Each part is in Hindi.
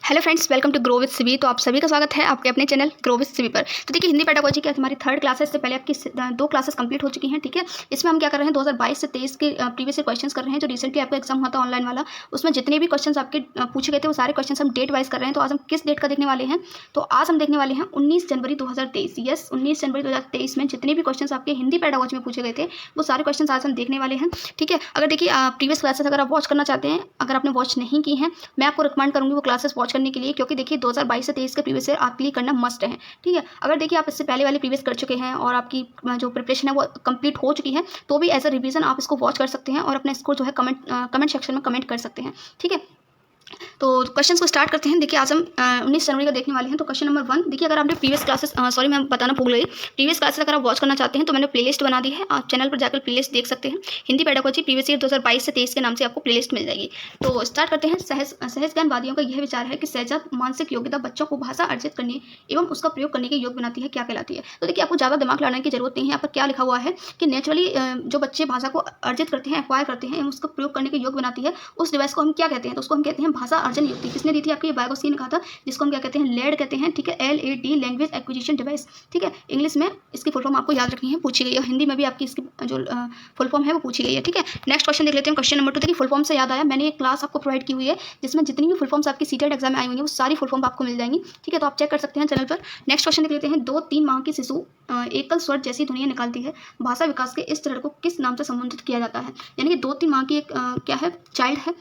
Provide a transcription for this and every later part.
Hello friends, welcome to grow with Sivi. तो आप सभी का स्वागत है आपके अपने चैनल ग्रो विद सिवी पर। तो देखिए, हिंदी पेडागोजी की हमारी थर्ड क्लास है। इससे पहले आपकी दो क्लासेस कंप्लीट हो चुकी हैं, ठीक है। इसमें हम क्या कर रहे हैं, 2022 से 23 के प्रीवियस ईयर क्वेश्चंस कर रहे हैं। जो रिसेंटली आपका एग्जाम हुआ था ऑनलाइन वाला, उसमें जितने भी क्वेश्चन आपके पूछे गए थे वो सारे क्वेश्चन हम डेट वाइज कर रहे हैं। तो आज हम किस डेट का देखने वाले हैं, तो आज हम देखने वाले हैं 19 जनवरी 2023। यस, 19 जनवरी 2023 में जितने भी क्वेश्चन आपके हिंदी पेडागोजी में पूछे गए थे वो सारे क्वेश्चन आज हम देखने वाले हैं, ठीक है। अगर देखिए प्रीवियस क्लासेस अगर आप वॉच करना चाहते हैं, अगर आपने वॉच नहीं की हैं, मैं आपको रिकमेंड करूँगी वो क्लासेस वॉच करने के लिए, क्योंकि देखिए 2022 से 23 के प्रीवियस ईयर आपके लिए करना मस्ट है, ठीक है। अगर देखिए आप इससे पहले वाले प्रीवियस कर चुके हैं और आपकी जो प्रिपरेशन है वो कंप्लीट हो चुकी है, तो भी एज अ रिवीजन आप इसको वॉच कर सकते हैं और अपने स्कोर जो है कमेंट सेक्शन में कमेंट कर सकते हैं, ठीक है। तो क्वेश्चंस को स्टार्ट करते हैं। देखिए आज हम 19 जनवरी का देखने वाले हैं। तो क्वेश्चन नंबर 1, देखिए अगर आपने प्रीवियस क्लासेस सॉरी मैं बताना भूल गई, प्रीवियस क्लासेस अगर आप वॉच करना चाहते हैं तो मैंने प्लेलिस्ट बना दी है, आप चैनल पर जाकर प्लेलिस्ट देख सकते हैं। हिंदी पेडागोजी प्रीवियस ईयर 2022 से 23 के नाम से आपको प्लेलिस्ट मिल जाएगी। तो स्टार्ट करते हैं। सहज ज्ञानवादियों का यह विचार है कि सहजात मानसिक योग्यता बच्चों को भाषा अर्जित करने एवं उसका प्रयोग करने के योग्य बनाती है, क्या कहलाती है। तो देखिए आपको ज़्यादा दिमाग लगाने की जरूरत नहीं है। यहाँ पर क्या लिखा हुआ है कि नेचुरली जो बच्चे भाषा को अर्जित करते हैं, एक्वायर करते हैं एवं उसका प्रयोग करने के योग्य बनाती है, उस डिवाइस को हम क्या कहते हैं, तो उसको हम कहते हैं भाषा अर्जन युक्ति। किसने दी थी आपकी, बायगोस्की ने कहा था, जिसको हम क्या कहते हैं, लेड कहते हैं, ठीक है। LAD, लैंग्वेज एक्विजिशन डिवाइस, ठीक है। इंग्लिश में इसकी फुल फॉर्म आपको याद रखनी है, पूछी गई है। हिंदी में भी आपकी इसकी जो फुल फॉर्म है वो पूछी गई है, ठीक है। नेक्स्ट क्वेश्चन देख लेते हैं। क्वेश्चन नंबर 2, देखिए फुल फॉर्म से याद आया, मैंने एक क्लास आपको प्रोवाइड की हुई है जिसमें जितनी भी फुल फॉर्म्स आपकी सीटेट एग्जाम में आई हुई है वो सारी फुल फॉर्म आपको मिल जाएंगी, ठीक है। तो आप चेक कर सकते हैं चैनल पर। नेक्स्ट क्वेश्चन देख लेते हैं। 2-3 माह की शिशु एकल स्वर जैसी ध्वनियाँ निकालती है, भाषा विकास के इस चरण को किस नाम से संबोधित किया जाता है। यानी कि 2-3 माह की एक क्या है, चाइल्ड है,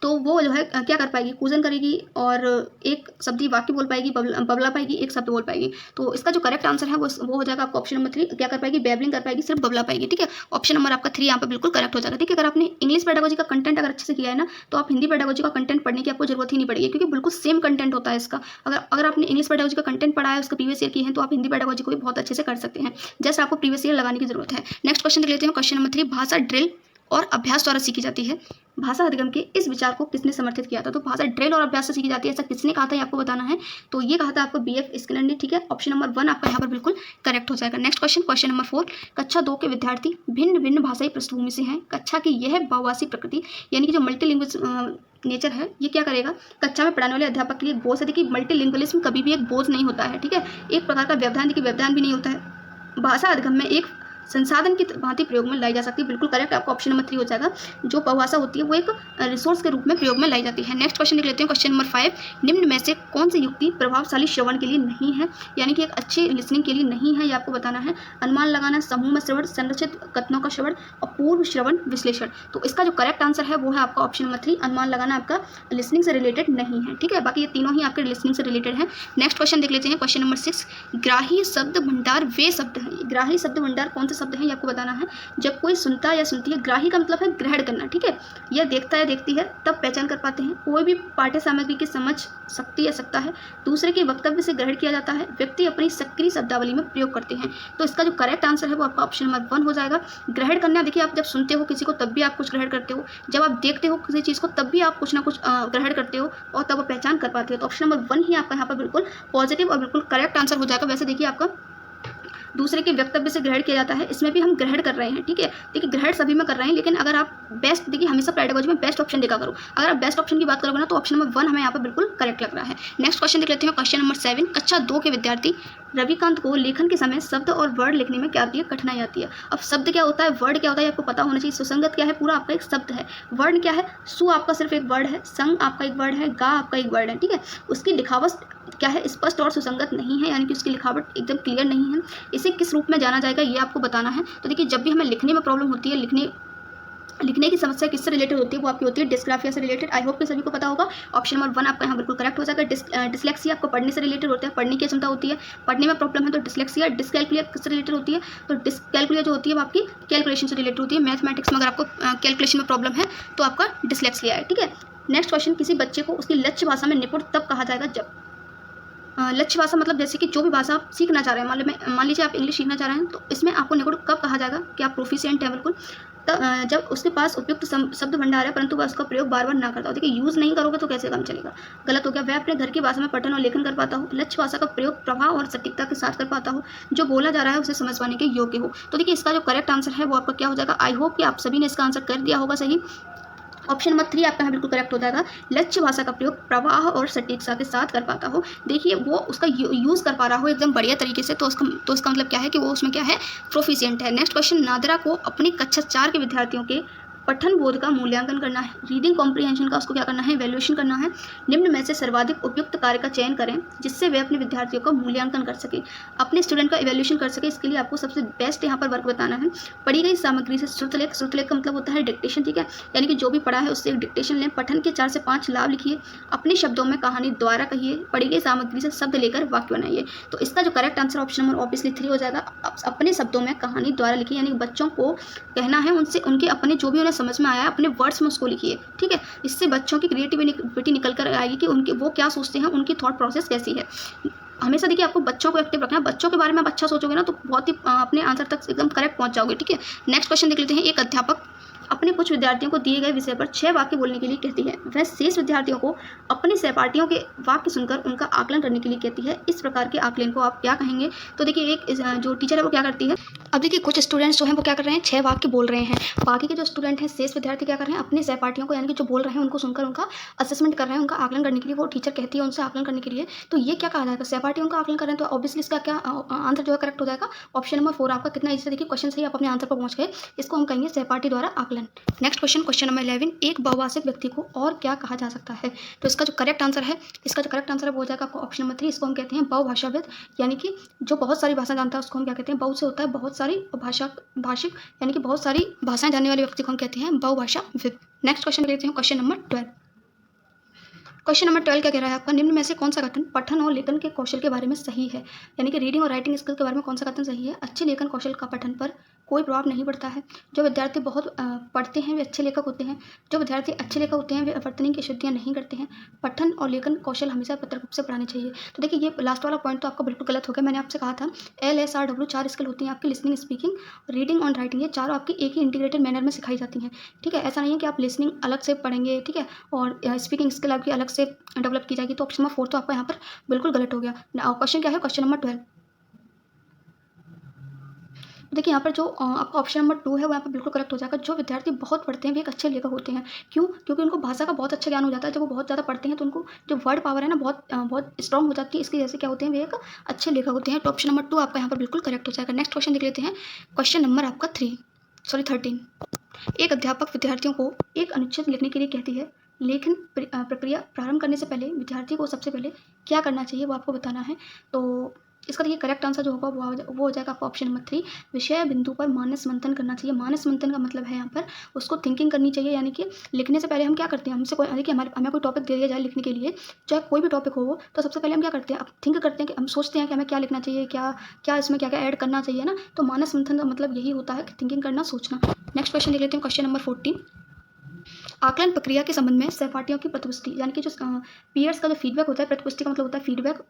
तो वो जो है क्या कर पाएगी, कूजन करेगी और एक शब्दी वाक्य बोल पाएगी, बबला पाएगी, एक शब्द बोल पाएगी। तो इसका जो करेक्ट आंसर है वो हो जाएगा आपका ऑप्शन नंबर 3, क्या कर पाएगी, बैबलिंग कर पाएगी, सिर्फ बबला पाएगी, ठीक है। ऑप्शन नंबर आपका 3 यहाँ पर बिल्कुल करेक्ट हो जाएगा, ठीक है। अगर आपने इंग्लिश पेडागोजी का कंटेंट अगर अच्छे से किया है ना, तो आप हिंदी पेडागोजी का कंटेंट पढ़ने की आपको जरूरत ही नहीं पड़ेगी, क्योंकि बिल्कुल सेम कंटेंट होता है इसका। अगर आपने इंग्लिश पेडागोजी का कंटेंट पढ़ा है, उसका प्रीवियस ईयर की है, तो आप हिंदी पेडागोजी को भी बहुत अच्छे से कर सकते हैं। जस्ट आपको प्रीवियस ईयर लगाने की जरूरत है। नेक्स्ट क्वेश्चन देख लेते हैं। क्वेश्चन नंबर 3, भाषा ड्रिल और अभ्यास द्वारा सीखी जाती है, भाषा अधिगम के इस विचार को किसने समर्थित किया था। तो भाषा ड्रिल और अभ्यास से सीखी जाती है, ऐसा किसने कहा था, ये आपको बताना है। तो ये कहा था आपको BF स्किनर ने, ठीक है। ऑप्शन नंबर 1 आपका यहाँ पर बिल्कुल करेक्ट हो जाएगा। नेक्स्ट क्वेश्चन, क्वेश्चन नंबर 4, कक्षा 2 के विद्यार्थी भिन्न भिन्न भाषाई पृष्ठभूमि से हैं, कक्षा की यह बहुभाषी प्रकृति यानी कि जो मल्टीलिंग्विज नेचर है, ये क्या करेगा, कक्षा में पढ़ाने वाले अध्यापक के लिए बोझ है। देखिए मल्टीलिंग्विलिज्म कभी भी एक बोझ नहीं होता है, ठीक है। एक प्रकार का व्यवधान, देखिए व्यवधान भी नहीं होता है। भाषा अधिगम में एक संसाधन की भांति प्रयोग में लाई जा सकती है, बिल्कुल करेक्ट, आपका ऑप्शन नंबर 3 हो जाएगा। जो बहुभाषा होती है वो एक रिसोर्स के रूप में प्रयोग में लाई जाती है। नेक्स्ट क्वेश्चन देख लेते हैं। क्वेश्चन नंबर 5, निम्न में से कौन सी युक्ति प्रभावशाली श्रवण के लिए नहीं है, यानी कि एक अच्छी लिसनिंग के लिए नहीं है, ये आपको बताना है। अनुमान लगाना, समूह में श्रवण, संरचित कथनों का श्रवण और पूर्व श्रवण विश्लेषण। तो इसका जो करेक्ट आंसर है वो है आपका ऑप्शन नंबर 3, अनुमान लगाना आपका लिसनिंग से रिलेटेड नहीं है, ठीक है। बाकी ये तीनों ही आपके लिसनिंग से रिलेटेड है। नेक्स्ट क्वेश्चन देख लेते हैं। क्वेश्चन नंबर 6, ग्राही शब्द भंडार वे शब्द हैं, ग्राही शब्द भंडार कौन से शब्द हैं, ये आपको बताना है। जब कोई सुनता या सुनती है, ग्राही का मतलब है ग्रहण करना, ठीक है। यह देखता है, देखती है, तब पहचान कर पाते हैं। कोई भी पाठ्य सामग्री की समझ सकती या सकता है, दूसरे के वक्तव्य से ग्रहण किया जाता है, व्यक्ति अपनी सक्रिय शब्दावली में प्रयोग करते हैं। तो इसका जो करेक्ट आंसर है वो आपका ऑप्शन नंबर 1 हो जाएगा। ग्रहण करना, देखिए आप जब सुनते हो किसी को तब भी आप कुछ ग्रहण करते हो, जब आप देखते हो किसी चीज़ को तब भी आप कुछ ना कुछ ग्रहण करते हो और तब पहचान कर पाते हो। तो ऑप्शन नंबर 1 ही आपका यहाँ पर बिल्कुल पॉजिटिव और बिल्कुल करेक्ट आंसर हो जाएगा। वैसे देखिए आपका दूसरे के वक्तव्य से ग्रहण किया जाता है, इसमें भी हम ग्रहण कर रहे हैं, ठीक है। देखिए ग्रहण सभी में कर रहे हैं, लेकिन अगर आप बेस्ट, देखिए हमेशा पेडागोजी में बेस्ट ऑप्शन देखा करो। अगर आप बेस्ट ऑप्शन की बात करोगे ना, तो ऑप्शन नंबर 1 हमें यहाँ पर बिल्कुल करेक्ट लग रहा है। नेक्स्ट क्वेश्चन देख लेते हैं। क्वेश्चन नंबर 7, कक्षा 2 के विद्यार्थी रविकांत को लेखन के समय शब्द और वर्ड लिखने में क्या आती है, कठिनाई आती है। अब शब्द क्या होता है, वर्ड क्या होता है, आपको पता होना चाहिए। सुसंगत क्या है, पूरा आपका एक शब्द है। वर्ड क्या है, सु आपका सिर्फ एक वर्ड है, संग आपका एक वर्ड है, गा आपका एक वर्ड है, ठीक है। उसकी लिखावट क्या है, स्पष्ट और सुसंगत नहीं है, यानी कि उसकी लिखावट एकदम क्लियर नहीं है। इसे किस रूप में जाना जाएगा, ये आपको बताना है। तो देखिए जब भी हमें लिखने में प्रॉब्लम होती है, लिखने की समस्या किससे रिलेटेड होती है, वो आपकी होती है डिस्ग्राफिया से रिलेटेड। आई होप कि सभी को पता होगा। ऑप्शन नंबर 1 आपका यहाँ बिल्कुल करेक्ट हो जाएगा। डिस्लेक्सिया आपको पढ़ने से रिलेटेड होता है, पढ़ने की क्षमता होती है, पढ़ने में प्रॉब्लम है तो डिस्लेक्सिया। डिस्कैलकुलिया किससे रिलेटेड होती है, तो डिस्कैलकुलिया जो होती है वो आपकी कैलकुलेशन से रिलेटेड होती है। मैथमेटिक्स में अगर आपको कैलकुलेशन में प्रॉब्लम है तो आपका डिस्लेक्सिया है, ठीक है। नेक्स्ट क्वेश्चन, किसी बच्चे को उसकी लक्ष्य भाषा में निपुण तब कहा जाएगा जब, लक्ष्य भाषा मतलब जैसे कि जो भी भाषा आप सीखना चाह रहे हैं, मान लीजिए आप इंग्लिश सीखना चाह रहे हैं, तो इसमें आपको निपुण कब कहा जाएगा कि आप प्रोफिशिएंट हैं बिल्कुल, जब उसके पास उपयुक्त शब्द भंडार है परंतु वह उसका प्रयोग बार बार ना करता हो। देखिए यूज़ नहीं करोगे तो कैसे काम चलेगा, गलत हो गया। वह अपने घर की भाषा में पठन और लेखन कर पाता हो, लक्ष्य भाषा का प्रयोग प्रभाव और सटीकता के साथ कर पाता हो, जो बोला जा रहा है उसे समझ पाने के योग्य हो। तो देखिए इसका जो करेक्ट आंसर है वो आपका क्या हो जाएगा। आई होप कि आप सभी ने इसका आंसर कर दिया होगा सही। ऑप्शन नंबर 3 आपका यहाँ बिल्कुल करेक्ट हो जाएगा। लक्ष्य भाषा का प्रयोग प्रवाह और सटीकता के साथ कर पाता हो। देखिए वो उसका यूज़ कर पा रहा हो एकदम बढ़िया तरीके से, तो उसका मतलब क्या है कि वो उसमें क्या है, प्रोफिशिएंट है। नेक्स्ट क्वेश्चन, नादरा को अपनी कक्षा 4 के विद्यार्थियों के पठन बोध का मूल्यांकन करना है, रीडिंग कॉम्प्रिहेंशन का उसको क्या करना है, वैल्यूएशन करना है। निम्न में से सर्वाधिक उपयुक्त कार्य का चयन करें जिससे वे अपने विद्यार्थियों का मूल्यांकन कर सके, अपने स्टूडेंट का इवैल्यूएशन कर सके। इसके लिए आपको सबसे बेस्ट यहाँ पर वर्क बताना है। पढ़ी गई सामग्री से श्रुतलेख, श्रुतलेख का मतलब होता है डिक्टेशन, ठीक है, यानी कि जो भी पढ़ा है उससे एक डिक्टेशन लें। पठन के 4 से 5 लाभ लिखिए, अपने शब्दों में कहानी द्वारा कहिए, पढ़ी गई सामग्री से शब्द लेकर वाक्य बनाइए। तो इसका जो correct answer option number obviously 3 हो जाएगा। अपने शब्दों में कहानी द्वारा लिखिए, यानी बच्चों को कहना है उनसे उनके अपने जो भी उन्हें समझ में आया है अपने वर्ड्स में उसको लिखिए, ठीक है। इससे बच्चों की क्रिएटिविटी निकल कर आएगी कि उनके वो क्या सोचते हैं, उनकी थॉट प्रोसेस कैसी है। हमेशा देखिए आपको बच्चों को एक्टिव रखना है। बच्चों के बारे में आप अच्छा सोचोगे ना तो बहुत ही अपने आंसर तक एकदम करेक्ट पहुंच जाओगे, ठीक है। नेक्स्ट क्वेश्चन देख लेते हैं। एक अध्यापक अपने कुछ विद्यार्थियों को दिए गए विषय पर 6 वाक्य बोलने के लिए कहती है। वह शेष विद्यार्थियों को अपने सहपाठियों के वाक्य सुनकर उनका आकलन करने के लिए कहती है। इस प्रकार के आकलन को आप क्या कहेंगे? तो देखिए एक जो टीचर है वो क्या करती है, अब देखिए कुछ स्टूडेंट्स जो हैं वो क्या कर रहे हैं, 6 वाक्य बोल रहे हैं। बाकी के जो स्टूडेंट हैं, शेष विद्यार्थी क्या कर रहे हैं, अपने सहपाठियों को यानी कि जो बोल रहे हैं उनको सुनकर उनका असेसमेंट कर रहे हैं, उनका आकलन करने के लिए वो टीचर कहती है उनसे आकलन करने के लिए। तो ये क्या कहा जाएगा, सहपाठियों का आकलन कर रहे हैं, तो ऑब्वियसली इसका क्या आंसर जो है करेक्ट हो जाएगा ऑप्शन नंबर 4 आपका। कितना ईजी, देखिए क्वेश्चन से ही आप अपने आंसर पर पहुंच गए। इसको हम कहेंगे सहपाठी द्वारा आकलन। नेक्स्ट क्वेश्चन नंबर 11, एक बहुभाषिक व्यक्ति को और क्या कहा जा सकता है? तो इसका जो करेक्ट आंसर है वो हो जाएगा आपको ऑप्शन नंबर 3। इसको हम कहते हैं बहुभाषाविद, यानी कि जो बहुत सारी भाषा जानता है उसको हम क्या कहते हैं, बहु से होता है बहुत सारी भाषिक, यानी कि बहुत सारी भाषाएं जानने वाले व्यक्ति को हम कहते हैं बहुभाषाविद। नेक्स्ट क्वेश्चन लेते हैं, क्वेश्चन नंबर 12। क्वेश्चन नंबर 12 क्या कह रहा है आपका, निम्न में से कौन सा कथन पठन और लेखन के कौशल के बारे में सही है? यानी कि रीडिंग और राइटिंग स्किल के बारे में कौन सा कथन सही है? अच्छे लेखन कौशल का पठन पर कोई प्रभाव नहीं पड़ता है। जो विद्यार्थी बहुत पढ़ते हैं वे अच्छे लेखक होते हैं। जो विद्यार्थी अच्छे लेखक होते हैं वे वर्तनी की शुद्धियाँ नहीं करते हैं। पठन और लेखन कौशल हमेशा पत्र रूप से पढ़ाने चाहिए। तो देखिए ये लास्ट वाला पॉइंट तो आपका बिल्कुल गलत हो गया। मैंने आपसे कहा था LSRW 4 स्किल होती हैं आपकी, लिसनिंग, स्पीकिंग, रीडिंग और राइटिंग। ये चारों आपकी एक ही इंटीग्रेटेड मैनर में सिखाई जाती हैं, ठीक है। ऐसा नहीं है कि आप लिसनिंग अलग से पढ़ेंगे, ठीक है, और स्पीकिंग स्किल आपकी अलग से डेवलप की जाएगी। तो ऑप्शन नंबर 4 तो आपका यहाँ पर बिल्कुल गलत हो गया। क्वेश्चन क्या है, क्वेश्चन नंबर 12। देखिए यहाँ पर जो आपका ऑप्शन नंबर 2 है वो यहाँ पर बिल्कुल करेक्ट हो जाएगा। जो विद्यार्थी बहुत पढ़ते हैं वे एक अच्छे लेखक होते हैं। क्यों? क्योंकि उनको भाषा का बहुत अच्छा ज्ञान हो जाता है। जब वो बहुत ज़्यादा पढ़ते हैं तो उनको जो वर्ड पावर है ना बहुत स्ट्रॉन्ग हो जाती है। इसकी वजह से क्या होते हैं, वे एक अच्छे लेखक होते हैं। तो ऑप्शन नंबर 2 आपका यहाँ पर बिल्कुल करेक्ट हो जाएगा। नेक्स्ट क्वेश्चन देख लेते हैं, क्वेश्चन नंबर आपका 13। एक अध्यापक विद्यार्थियों को एक अनुच्छेद लिखने के लिए कहती है। लेखन प्रक्रिया प्रारंभ करने से पहले विद्यार्थी को सबसे पहले क्या करना चाहिए वो आपको बताना है। तो इसका देखिए करेक्ट आंसर जो होगा वो हो जाएगा आपका ऑप्शन नंबर 3। विषय बिंदु पर मानस मंथन करना चाहिए। मानस मंथन का मतलब है यहाँ पर उसको थिंकिंग करनी चाहिए, यानी कि लिखने से पहले हम क्या करते हैं, हमसे कोई देखिए हमें कोई टॉपिक दे दिया जाए लिखने के लिए, चाहे कोई भी टॉपिक हो वो, तो सबसे पहले हम क्या करते हैं, अब थिंक करते हैं कि हम सोचते हैं कि हमें क्या लिखना चाहिए, क्या इसमें क्या ऐड करना चाहिए ना। तो मानस मंथन का मतलब यही होता है कि थिंकिंग करना, सोचना। नेक्स्ट क्वेश्चन देख लेते हैं, क्वेश्चन नंबर 14। आकलन प्रक्रिया के संबंध में सहपाठियों की प्रतिपुष्टि, यानी कि जो पीयर्स का जो फीडबैक होता है, प्रतिपुष्टि का मतलब होता है फीडबैक,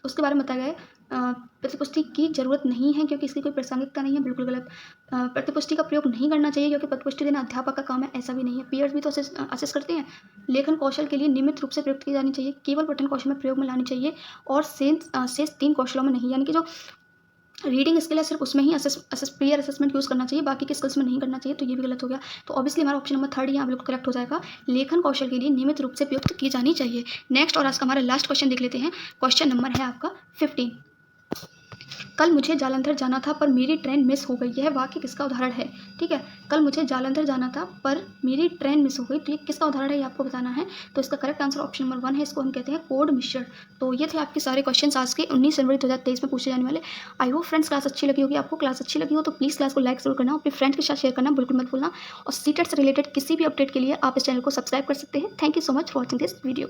उसके बारे में बताया गया है। प्रतिपुष्टि की जरूरत नहीं है क्योंकि इसकी कोई प्रासंगिकता नहीं है, बिल्कुल गलत। प्रतिपुष्टि का प्रयोग नहीं करना चाहिए क्योंकि प्रतिपुष्टि देना अध्यापक का काम है, ऐसा भी नहीं है। पीयर्स भी तो असेस करते हैं। लेखन कौशल के लिए नियमित रूप से प्रयुक्त की जानी चाहिए, केवल पठन कौशल में प्रयोग में लानी चाहिए और शेष 3 कौशलों में नहीं, यानी कि जो रीडिंग स्किल है सिर्फ उसमें ही पीयर असेसमेंट यूज़ करना चाहिए, बाकी के स्किल्स में नहीं करना चाहिए। तो ये भी गलत हो गया। तो ऑब्वियसली हमारा ऑप्शन नंबर 3 यहाँ बिल्कुल करेक्ट हो जाएगा। लेखन कौशल के लिए नियमित रूप से प्रयुक्त की जानी चाहिए। नेक्स्ट और आज का हमारा लास्ट क्वेश्चन देख लेते हैं। क्वेश्चन नंबर है आपका 15। कल मुझे जालंधर जाना था पर मेरी ट्रेन मिस हो गई। यह वाक्य किसका उदाहरण है? ठीक है, कल मुझे जालंधर जाना था पर मेरी ट्रेन मिस हो गई, तो ये किसका उदाहरण है ये आपको बताना है। तो इसका करेक्ट आंसर ऑप्शन नंबर 1 है। इसको हम कहते हैं कोड मिश्रण। तो ये थे आपके सारे क्वेश्चन आज के 19 जनवरी 2023 में पूछे जाने वाले। आई होप फ्रेंड्स क्लास अच्छी लगी होगी आपको। क्लास अच्छी लगी हो तो प्लीज़ क्लास को लाइक जरूर करना, अपने फ्रेंड्स के साथ शेयर करना बिल्कुल मत भूलना। और सीटेट से रिलेटेड किसी भी अपडेट के लिए आप इस चैनल को सब्सक्राइब कर सकते हैं। Thank you so much for watching this video.